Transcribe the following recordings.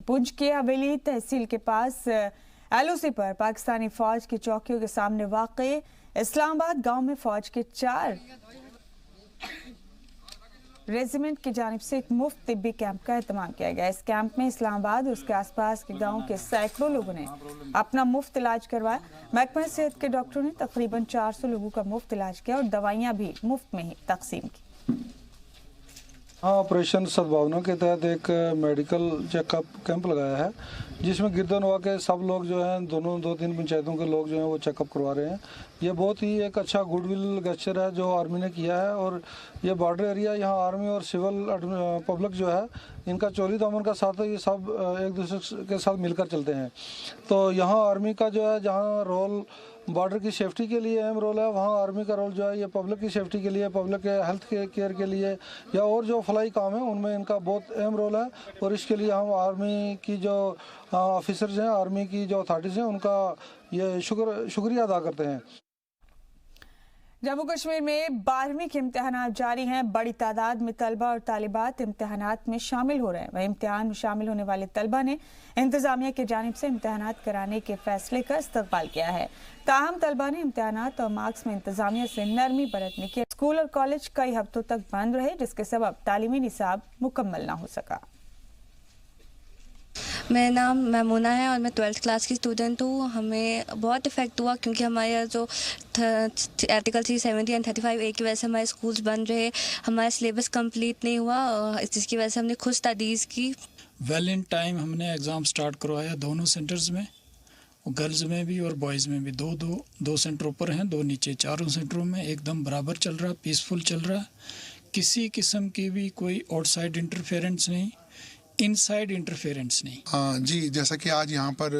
पुंछ की हवेली तहसील के पास एलओसी पर पाकिस्तानी फौज की चौकियों के सामने वाक़े इस्लामाबाद गांव में फौज के 4 रेजिमेंट की जानिब से एक मुफ्त तिब्बी कैंप का एहतमाम किया गया। इस कैंप में इस्लामाबाद और उसके आसपास के गांव के सैकड़ों लोगों ने अपना मुफ्त इलाज करवाया। महकमा सेहत के डॉक्टरों ने तकरीबन 400 लोगों का मुफ्त इलाज किया और दवाइयां भी मुफ्त में ही तकसीम की। ऑपरेशन सद्भावना के तहत एक मेडिकल चेकअप कैंप लगाया है, जिसमें गिरदनवा के सब लोग जो हैं, दो तीन पंचायतों के लोग जो हैं वो चेकअप करवा रहे हैं। ये बहुत ही एक अच्छा गुडविल गेस्चर है जो आर्मी ने किया है। और ये बॉर्डर एरिया, यहाँ आर्मी और सिविल पब्लिक जो है, इनका चोली दामन का साथ है, ये सब एक दूसरे के साथ मिलकर चलते हैं। तो यहाँ आर्मी का जो है, जहाँ रोल बॉर्डर की सेफ्टी के लिए अहम रोल है, वहाँ आर्मी का रोल जो है ये पब्लिक की सेफ्टी के लिए, पब्लिक के हेल्थ के केयर के लिए या और जो फ्लाई काम है उनमें इनका बहुत अहम रोल है। और इसके लिए हम आर्मी की जो ऑफिसर्स हैं, आर्मी की जो अथॉरिटीज़ हैं, उनका ये शुक्रिया अदा करते हैं। जम्मू कश्मीर में 12वीं के इम्तिहानात जारी हैं। बड़ी तादाद में तलबा और तालिबात इम्तिहानात में शामिल हो रहे हैं। वह इम्तिहान में शामिल होने वाले तलबा ने इंतजामिया की जानिब से इम्तिहानात कराने के फैसले का इस्तकबाल किया है। ताहम तलबा ने इम्तिहानात और मार्क्स में इंतजामिया से नरमी बरतने की। स्कूल और कॉलेज कई हफ्तों तक बंद रहे, जिसके सबब तालीमी निसाब मुकम्मल न हो सका। मेरा नाम मैमूना है और मैं 12th क्लास की स्टूडेंट हूँ। हमें बहुत इफेक्ट हुआ क्योंकि हमारे जो आर्टिकल 370 एंड 35A की वजह से हमारे स्कूल्स बंद रहे, हमारा सिलेबस कंप्लीट नहीं हुआ, जिसकी वजह से हमने खुद स्टडीज़ की। वेल इन टाइम हमने एग्ज़ाम स्टार्ट करवाया दोनों सेंटर्स में, गर्ल्स में भी और बॉयज़ में भी। दो सेंटर ऊपर हैं, 2 नीचे। चारों सेंटरों में एकदम बराबर चल रहा, पीसफुल चल रहा, किसी किस्म की भी कोई आउटसाइड इंटरफेरेंस नहीं, इनसाइड इंटरफेरेंस नहीं। जी, जैसा कि आज यहाँ पर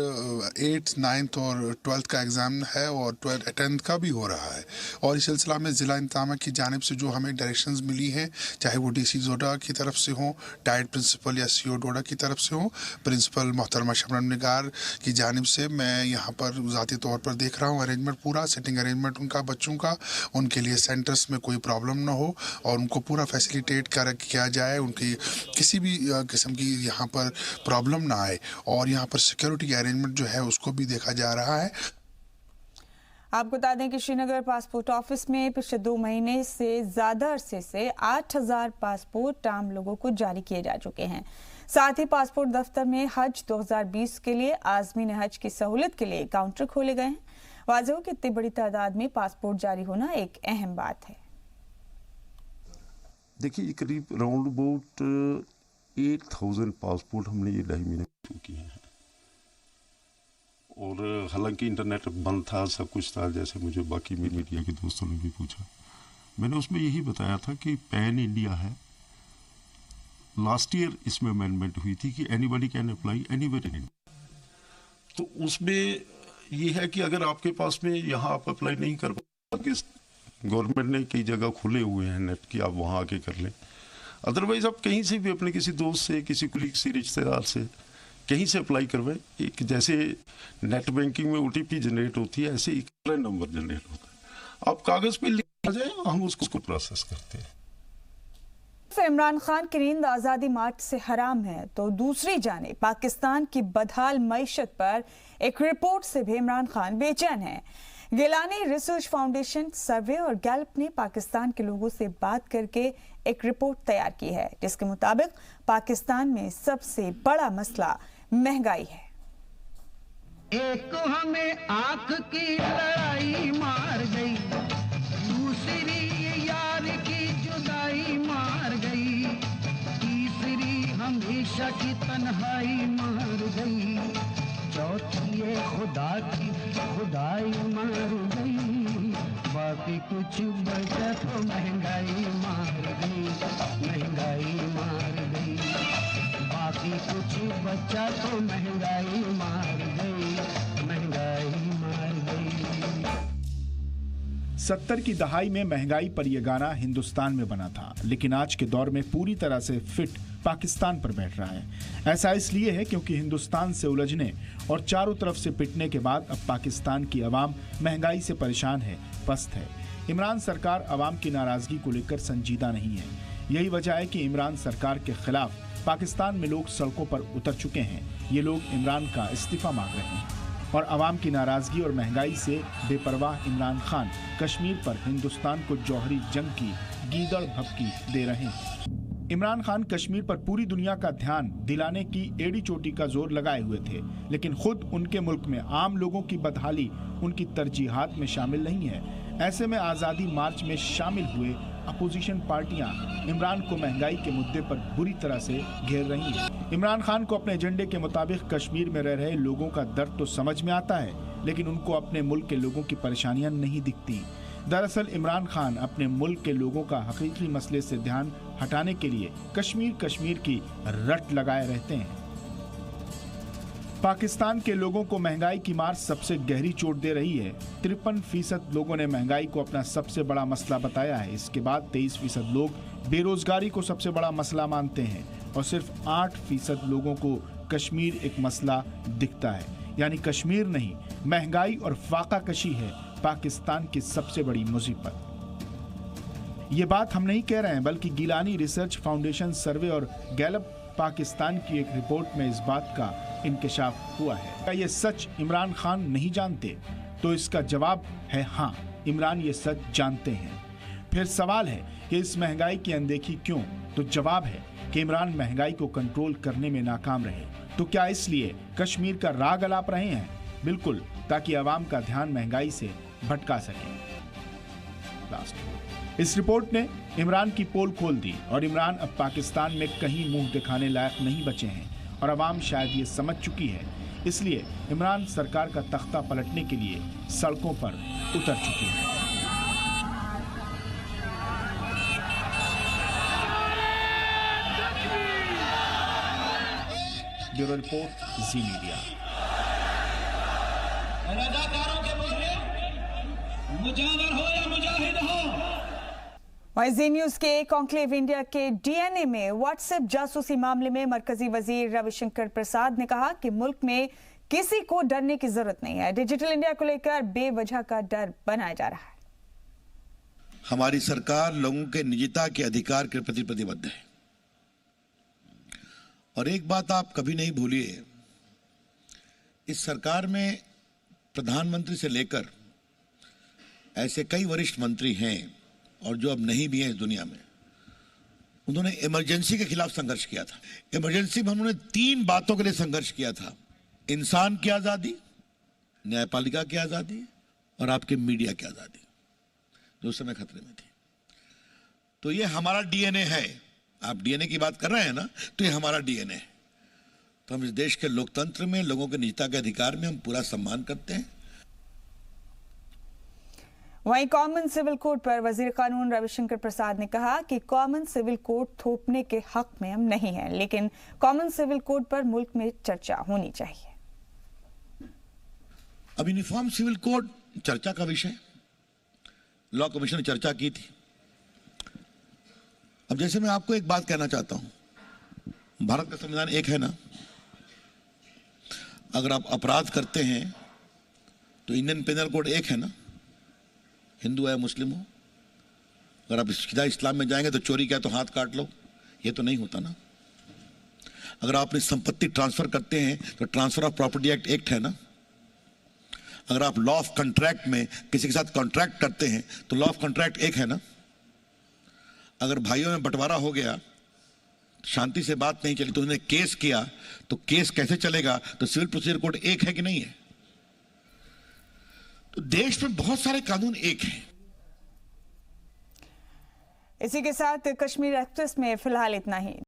8th, 9th और 12th का एग्ज़ाम है और 10th का भी हो रहा है। और इस सिलसिला में ज़िला इंतज़ामिया की जानिब से जो हमें डायरेक्शंस मिली हैं, चाहे वो DC डोडा की तरफ से हों, डाइट प्रिंसिपल या CO डोडा की तरफ से हों, प्रिंसिपल मोहतरमा शबनम निगार की जानिब से, मैं यहाँ पर ज़ाती तौर पर देख रहा हूँ अरेंजमेंट पूरा, सिटिंग अरेंजमेंट उनका बच्चों का, उनके लिए सेंटर्स में कोई प्रॉब्लम ना हो और उनको पूरा फैसिलिटेट किया जाए, उनकी किसी भी किस्म की यहाँ पर प्रॉब्लम ना आए। और यहाँ पर सिक्योरिटी अरेंजमेंट जो है उसको भी देखा जा रहा है। आपको बता दें कि श्रीनगर पासपोर्ट ऑफिस में पिछले 2 महीने से ज्यादा अरसे से 8000 पासपोर्ट आम लोगों को जारी किए जा चुके हैं। साथ ही पासपोर्ट दफ्तर में हज 2020 के लिए आज़मीन हज की सहूलत के लिए काउंटर खोले गए हैं। वाज़ेह हो कि इतनी बड़ी तादाद में पासपोर्ट जारी होना एक अहम बात है। देखिए, करीब राउंड अबाउट 8000 पासपोर्ट हमने ये 2.5 महीने में किए हैं। और हालांकि इंटरनेट बंद था, सब कुछ था, जैसे मुझे बाकी मीडिया के दोस्तों ने भी पूछा, मैंने उसमें यही बताया था कि पैन इंडिया है। लास्ट ईयर इसमें अमेंडमेंट हुई थी कि anybody can apply anywhere in India. तो उसमें ये है कि अगर आपके पास में यहाँ आप अप्लाई नहीं कर पाते, गवर्नमेंट ने कई जगह खुले हुए हैं नेट की, आप वहाँ आके कर लें। अदरवाइज आप कहीं से भी अपने किसी दोस्त से, किसी कुलीग से, रिश्तेदार से कहीं से अप्लाई करवाएं। एक जैसे नेट बैंकिंग में OTP जनरेट होती है, ऐसे एक नंबर जनरेट होता है, आप कागज पे लिख जाए, हम उसको प्रोसेस करते हैं। इमरान खान की नींद आज़ादी मार्च से हराम है, तो दूसरी जाने पाकिस्तान की बदहाल मईशत पर एक रिपोर्ट से भी इमरान खान बेचैन है। गिलानी रिसर्च फाउंडेशन, सर्वे और गैलप ने पाकिस्तान के लोगों से बात करके एक रिपोर्ट तैयार की है, जिसके मुताबिक पाकिस्तान में सबसे बड़ा मसला महंगाई है। एक हमें आंख की लड़ाई मार गई, दूसरी यार की जुदाई मार गई, तीसरी हमेशा की तन्हाई मार गई, चौथी ये खुदा की खुदाई मार गई, बाकी कुछ बचा तो महंगाई मार गई, महंगाई मार गई, बाकी कुछ बचा तो महंगाई मार गई, महंगाई मार गई। 70 की दहाई में महंगाई पर यह गाना हिंदुस्तान में बना था, लेकिन आज के दौर में पूरी तरह से फिट पाकिस्तान पर बैठ रहा है। ऐसा इसलिए है क्योंकि हिंदुस्तान से उलझने और चारों तरफ से पिटने के बाद अब पाकिस्तान की आवाम महंगाई से परेशान है, पस्त है। इमरान सरकार आवाम की नाराजगी को लेकर संजीदा नहीं है। यही वजह है कि इमरान सरकार के खिलाफ पाकिस्तान में लोग सड़कों पर उतर चुके हैं। ये लोग इमरान का इस्तीफा मांग रहे हैं और आवाम की नाराजगी और महंगाई से बेपरवाह इमरान खान कश्मीर पर हिंदुस्तान को जौहरी जंग की गीदड़ भभकी दे रहे हैं। इमरान खान कश्मीर पर पूरी दुनिया का ध्यान दिलाने की एड़ी चोटी का जोर लगाए हुए थे, लेकिन खुद उनके मुल्क में आम लोगों की बदहाली उनकी तरजीहात में शामिल नहीं है। ऐसे में आज़ादी मार्च में शामिल हुए अपोजिशन पार्टियां इमरान को महंगाई के मुद्दे पर बुरी तरह से घेर रही हैं। इमरान खान को अपने एजेंडे के मुताबिक कश्मीर में रह रहे लोगों का दर्द तो समझ में आता है, लेकिन उनको अपने मुल्क के लोगों की परेशानियां नहीं दिखती। दरअसल इमरान खान अपने मुल्क के लोगों का हकीकी मसले से ध्यान हटाने के लिए कश्मीर की रट लगाए रहते हैं। पाकिस्तान के लोगों को महंगाई की मार सबसे गहरी चोट दे रही है। 53% लोगों ने महंगाई को अपना सबसे बड़ा मसला बताया है। इसके बाद 23% लोग बेरोजगारी को सबसे बड़ा मसला मानते हैं और सिर्फ 8% लोगों को कश्मीर एक मसला दिखता है। यानी कश्मीर नहीं, महंगाई और फाका कशी है पाकिस्तान की सबसे बड़ी मुसीबत। ये बात हम नहीं कह रहे हैं, बल्कि गिलानी रिसर्च फाउंडेशन सर्वे और गैलप पाकिस्तान की एक रिपोर्ट में इस बात का इंकशाफ हुआ है। क्या ये सच इमरान खान नहीं जानते? तो इसका जवाब है हाँ, इमरान ये सच जानते हैं। फिर सवाल है कि इस महंगाई की अनदेखी क्यों? तो जवाब है कि इमरान महंगाई को कंट्रोल करने में नाकाम रहे। तो क्या इसलिए कश्मीर का राग अलाप रहे हैं? बिल्कुल, ताकि आवाम का ध्यान महंगाई से भटका सके। इस रिपोर्ट ने इमरान की पोल खोल दी और इमरान अब पाकिस्तान में कहीं मुंह दिखाने लायक नहीं बचे हैं और आवाम शायद ये समझ चुकी है। इसलिए इमरान सरकार का तख्ता पलटने के लिए सड़कों पर उतर चुकी है। ब्यूरो रिपोर्ट, जी मीडिया। मुजावर हो या मुजाहिद हो। जी न्यूज के कॉन्क्लेव इंडिया के डीएनए में व्हाट्सएप जासूसी मामले में मरकजी वजीर रविशंकर प्रसाद ने कहा कि मुल्क में किसी को डरने की जरूरत नहीं है। डिजिटल इंडिया को लेकर बेवजह का डर बनाया जा रहा है। हमारी सरकार लोगों के निजता के अधिकार के प्रति प्रतिबद्ध है। और एक बात आप कभी नहीं भूलिए, इस सरकार में प्रधानमंत्री से लेकर ऐसे कई वरिष्ठ मंत्री हैं और जो अब नहीं भी हैं इस दुनिया में, उन्होंने इमरजेंसी के खिलाफ संघर्ष किया था। इमरजेंसी में उन्होंने 3 बातों के लिए संघर्ष किया था: इंसान की आज़ादी, न्यायपालिका की आज़ादी और आपके मीडिया की आज़ादी, जो उस समय खतरे में थी। तो ये हमारा डीएनए है। आप डीएनए की बात कर रहे हैं ना, तो ये हमारा डीएनए है। तो हम इस देश के लोकतंत्र में लोगों के निजता के अधिकार में हम पूरा सम्मान करते हैं। वहीं कॉमन सिविल कोड पर वजीर कानून रविशंकर प्रसाद ने कहा कि कॉमन सिविल कोड थोपने के हक में हम नहीं हैं, लेकिन कॉमन सिविल कोड पर मुल्क में चर्चा होनी चाहिए। अब यूनिफॉर्म सिविल कोड चर्चा का विषय, लॉ कमीशन ने चर्चा की थी। अब जैसे मैं आपको एक बात कहना चाहता हूं, भारत का संविधान एक है ना। अगर आप अपराध करते हैं तो इंडियन पेनल कोड एक है ना, हिंदू है मुस्लिम हो। अगर आप सीधा इस्लाम में जाएंगे तो चोरी किया तो हाथ काट लो, ये तो नहीं होता ना। अगर आप अपनी संपत्ति ट्रांसफर करते हैं तो ट्रांसफर ऑफ प्रॉपर्टी एक्ट है ना। अगर आप लॉ ऑफ कॉन्ट्रैक्ट में किसी के साथ कॉन्ट्रैक्ट करते हैं तो लॉ ऑफ कॉन्ट्रैक्ट एक है ना। अगर भाइयों में बंटवारा हो गया, शांति से बात नहीं चली, तो उन्होंने केस किया, तो केस कैसे चलेगा? तो सिविल प्रोसीजर कोड एक है कि नहीं है? तो देश में बहुत सारे कानून एक हैं। इसी के साथ कश्मीर एक्सप्रेस में फिलहाल इतना ही।